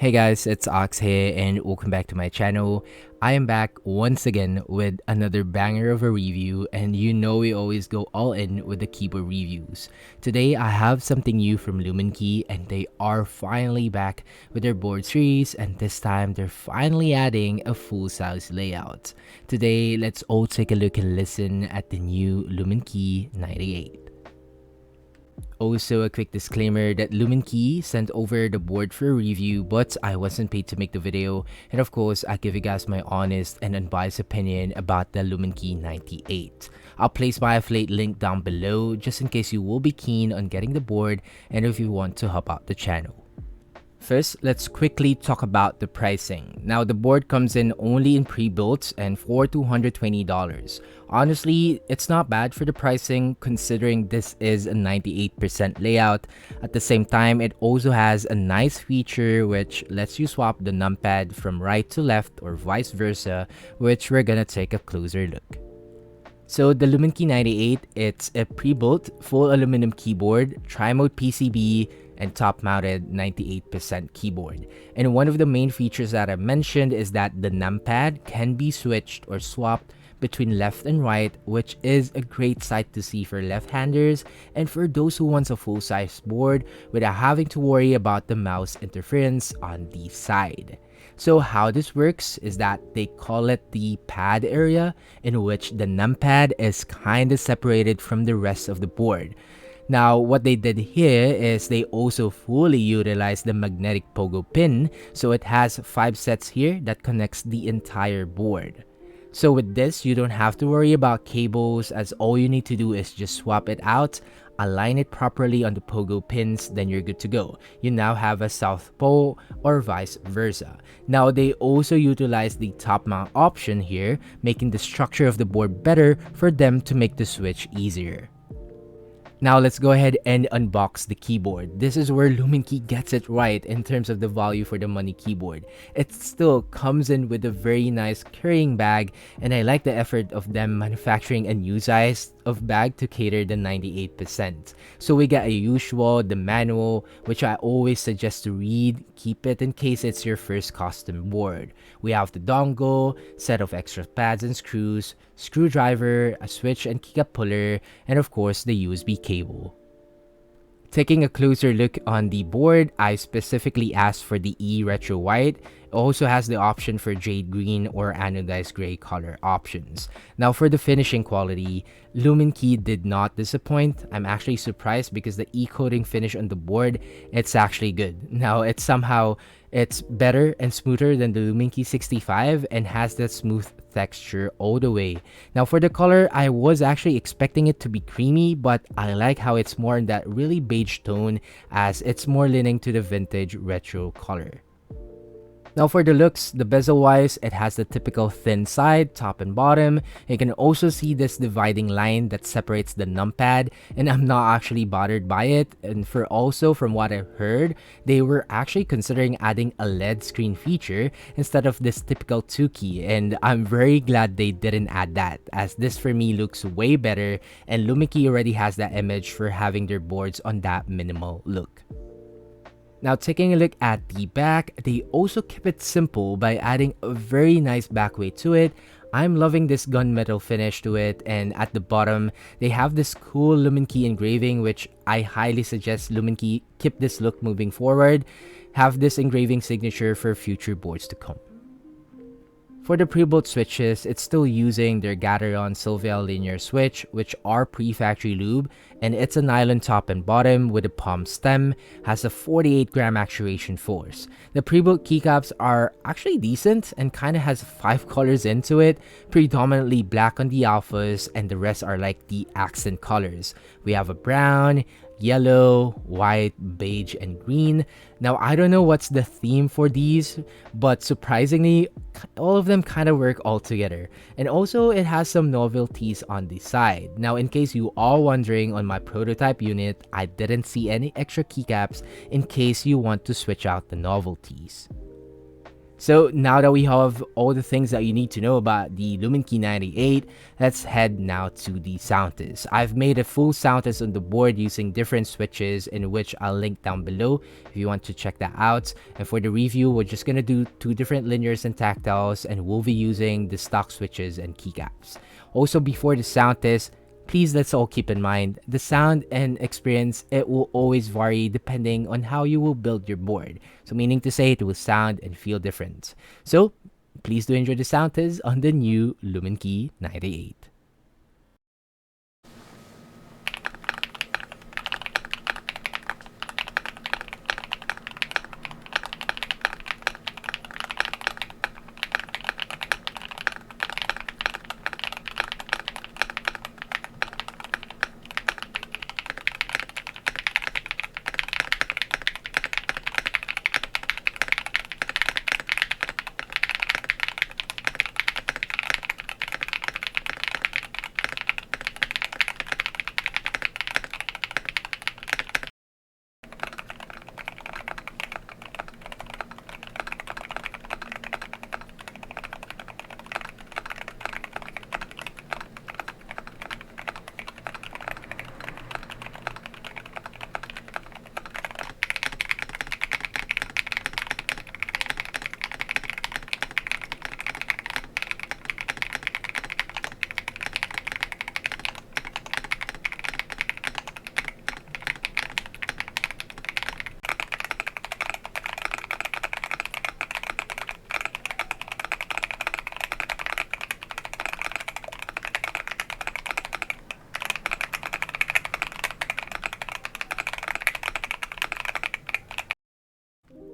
Hey guys, it's Ox here and welcome back to my channel. I am back once again with another banger of a review, and you know we always go all in with the keyboard reviews. Today I have something new from Luminkey, and they are finally back with their board series, and this time they're finally adding a full-size layout. Today let's all take a look and listen at the new Luminkey 98. Also, a quick disclaimer that Luminkey sent over the board for a review, but I wasn't paid to make the video, and of course I give you guys my honest and unbiased opinion about the Luminkey 98. I'll place my affiliate link down below just in case you will be keen on getting the board and if you want to help out the channel. First, let's quickly talk about the pricing. Now, the board comes in only in pre-built and for $220. Honestly, it's not bad for the pricing considering this is a 98% layout. At the same time, it also has a nice feature which lets you swap the numpad from right to left or vice versa, which we're gonna take a closer look. So the Luminkey 98, it's a pre-built full aluminum keyboard, tri-mode PCB, and top-mounted 98% keyboard. And one of the main features that I mentioned is that the numpad can be switched or swapped between left and right, which is a great sight to see for left-handers and for those who wants a full-size board without having to worry about the mouse interference on the side. So how this works is that they call it the pad area, in which the numpad is kinda separated from the rest of the board. Now, what they did here is they also fully utilized the magnetic Pogo pin, so it has 5 sets here that connects the entire board. So with this, you don't have to worry about cables, as all you need to do is just swap it out, align it properly on the Pogo pins, then you're good to go. You now have a south pole or vice versa. Now, they also utilize the top mount option here, making the structure of the board better for them to make the switch easier. Now let's go ahead and unbox the keyboard. This is where Luminkey gets it right in terms of the value for the money keyboard. It still comes in with a very nice carrying bag, and I like the effort of them manufacturing a new size of bag to cater the 98%. So we got a usual, the manual, which I always suggest to read. Keep it in case it's your first custom board. We have the dongle, set of extra pads and screws, screwdriver, a switch and keycap puller, and of course the USB cable. Taking a closer look on the board, I specifically asked for the E Retro White. It also has the option for jade green or anodized gray color options. Now for the finishing quality, Luminkey did not disappoint. I'm actually surprised because the E-coating finish on the board, it's actually good. Now it's better and smoother than the Luminkey 65 and has that smooth texture all the way. Now for the color, I was actually expecting it to be creamy, but I like how it's more in that really beige tone, as it's more leaning to the vintage retro color. Now for the looks, the bezel wise, it has the typical thin side, top and bottom. You can also see this dividing line that separates the numpad, and I'm not actually bothered by it. And from what I've heard, they were actually considering adding a LED screen feature instead of this typical 2-key, and I'm very glad they didn't add that, as this for me looks way better, and Luminkey already has that image for having their boards on that minimal look. Now taking a look at the back, they also kept it simple by adding a very nice back weight to it. I'm loving this gunmetal finish to it, and at the bottom, they have this cool Luminkey engraving, which I highly suggest Luminkey keep this look moving forward. Have this engraving signature for future boards to come. For the pre-built switches, it's still using their Gateron Sylva linear switch, which are pre-factory lube, and it's a nylon top and bottom with a palm stem, has a 48-gram actuation force. The pre-built keycaps are actually decent and kind of has 5 colors into it, predominantly black on the alphas, and the rest are like the accent colors. We have a brown, yellow, white, beige, and green. Now, I don't know what's the theme for these, but surprisingly, all of them kind of work all together. And also, it has some novelties on the side. Now, in case you are wondering, on my prototype unit, I didn't see any extra keycaps in case you want to switch out the novelties. So now that we have all the things that you need to know about the Luminkey 98, let's head now to the sound test. I've made a full sound test on the board using different switches, in which I'll link down below if you want to check that out. And for the review, we're just gonna do 2 different linears and tactiles, and we'll be using the stock switches and keycaps. Also, before the sound test, please let's all keep in mind the sound and experience, it will always vary depending on how you will build your board. So meaning to say, it will sound and feel different. So please do enjoy the sound test on the new Luminkey 98.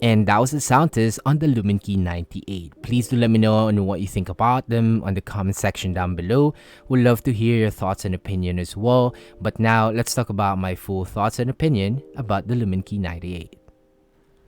And that was the sound test on the Luminkey 98. Please do let me know on what you think about them on the comment section down below. Would love to hear your thoughts and opinion as well. But now let's talk about my full thoughts and opinion about the Luminkey 98.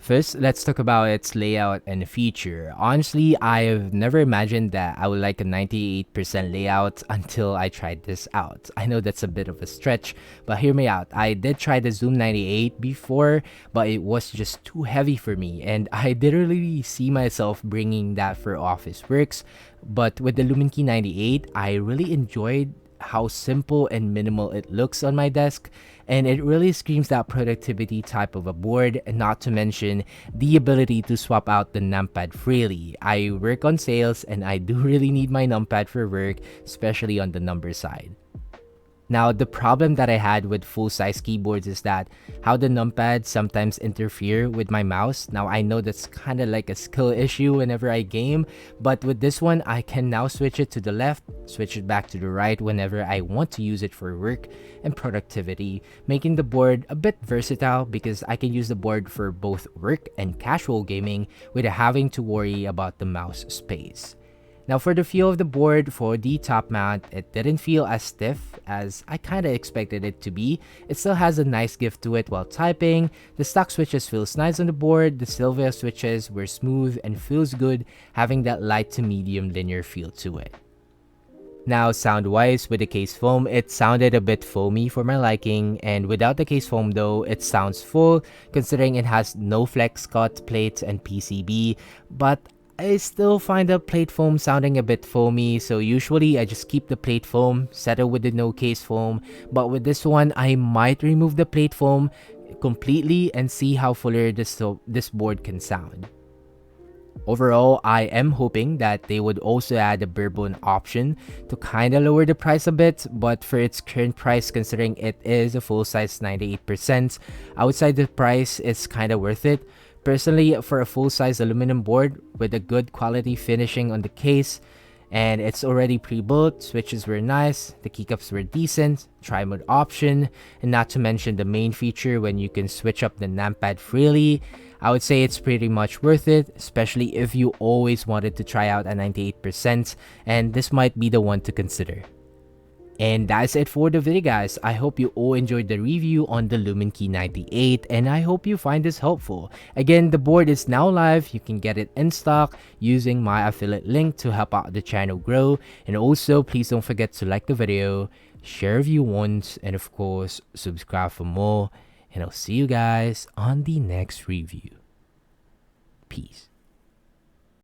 First, let's talk about its layout and feature. Honestly, I've never imagined that I would like a 98% layout until I tried this out. I know that's a bit of a stretch, but hear me out. I did try the Zoom 98 before, but it was just too heavy for me, and I didn't really see myself bringing that for office works. But with the Luminkey 98, I really enjoyed how simple and minimal it looks on my desk, and it really screams that productivity type of a board, and not to mention the ability to swap out the numpad freely. I work on sales and I do really need my numpad for work, especially on the number side. Now, the problem that I had with full-size keyboards is that how the numpads sometimes interfere with my mouse. Now, I know that's kind of like a skill issue whenever I game, but with this one, I can now switch it to the left, switch it back to the right whenever I want to use it for work and productivity, making the board a bit versatile because I can use the board for both work and casual gaming without having to worry about the mouse space. Now, for the feel of the board, for the top mount, it didn't feel as stiff as I kinda expected it to be. It still has a nice give to it while typing. The stock switches feels nice on the board. The Sylva switches were smooth and feels good, having that light to medium linear feel to it. Now, sound-wise, with the case foam, it sounded a bit foamy for my liking, and without the case foam though, it sounds full, considering it has no flex cut plates and PCB, but I still find the plate foam sounding a bit foamy, so usually I just keep the plate foam, settle with the no case foam, but with this one, I might remove the plate foam completely and see how fuller this board can sound. Overall, I am hoping that they would also add a bare bone option to kinda lower the price a bit, but for its current price, considering it is a full-size 98%, outside the price, it's kinda worth it. Personally, for a full-size aluminum board with a good quality finishing on the case, and it's already pre-built, switches were nice, the keycaps were decent, tri-mode option, and not to mention the main feature when you can switch up the numpad freely, I would say it's pretty much worth it, especially if you always wanted to try out a 98%, and this might be the one to consider. And that's it for the video, guys. I hope you all enjoyed the review on the Luminkey 98, and I hope you find this helpful. Again, the board is now live. You can get it in stock using my affiliate link to help out the channel grow. And also, please don't forget to like the video, share if you want, and of course, subscribe for more. And I'll see you guys on the next review. Peace.